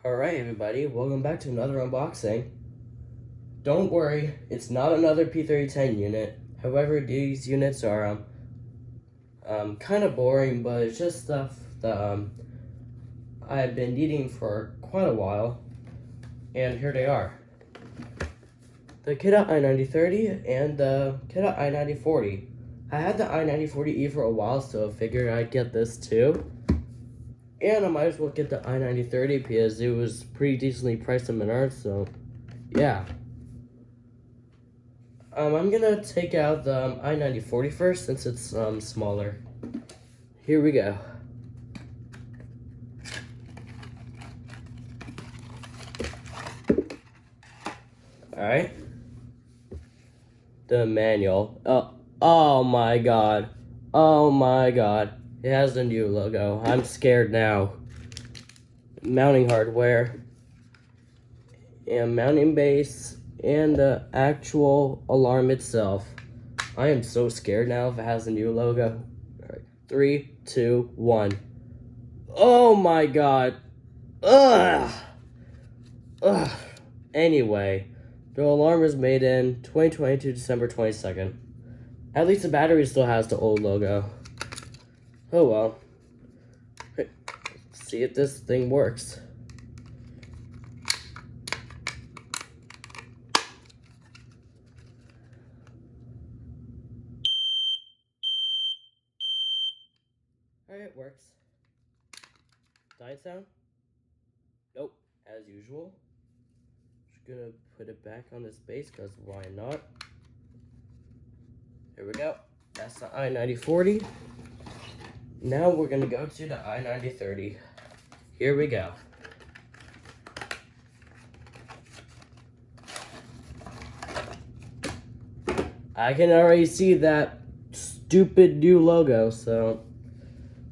Alright everybody, welcome back to another unboxing. Don't worry, it's not another P3010 unit. However, these units are kind of boring, but it's just stuff that I've been needing for quite a while. And here they are. The Kidde i9030 and the Kidde i9040. I had the i9040E for a while, so I figured I'd get this too. And I might as well get the i9030 because it was pretty decently priced at Menards, so yeah. I'm gonna take out the i9040 first since it's smaller. Here we go. Alright. The manual. Oh my god. Oh my god. It has the new logo. I'm scared now. Mounting hardware. And mounting base. And the actual alarm itself. I am so scared now if it has a new logo. Alright. 3, 2, 1. Oh my god. Ugh. Ugh. Anyway. The alarm was made in 2022, December 22nd. At least the battery still has the old logo. Oh well. Let's see if this thing works. Alright, it works. Dying sound? Nope, as usual. Just gonna put it back on this base, because why not? Here we go. That's the i9040. Now we're gonna go to the i9030. Here we go. I can already see that stupid new logo, so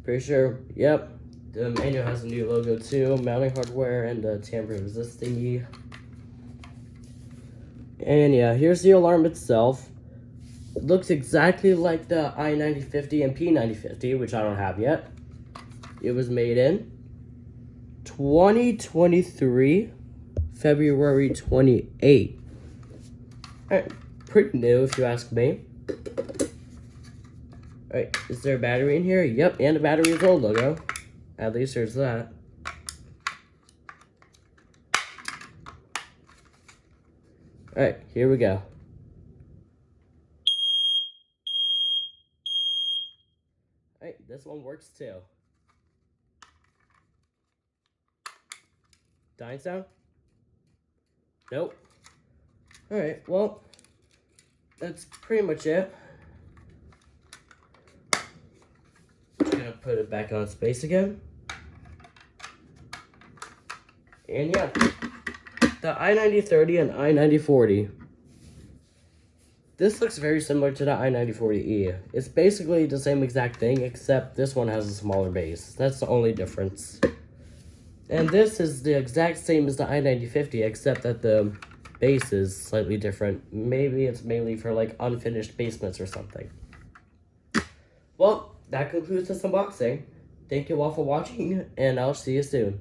pretty sure, yep. The manual has a new logo too, mounting hardware and the tamper resisting. And yeah, here's the alarm itself. It looks exactly like the i9050 and P9050, which I don't have yet. It was made in 2023, February 28. Alright, pretty new if you ask me. Alright, is there a battery in here? Yep, and the battery is old logo. At least there's that. Alright, here we go. Alright, this one works too. Dying sound? Nope. Alright, well, that's pretty much it. Gonna put it back on its base again. And yeah, the i9030 and i9040. This looks very similar to the i9040E. It's basically the same exact thing, except this one has a smaller base. That's the only difference. And this is the exact same as the i9050, except that the base is slightly different. Maybe it's mainly for like unfinished basements or something. Well, that concludes this unboxing. Thank you all for watching, and I'll see you soon.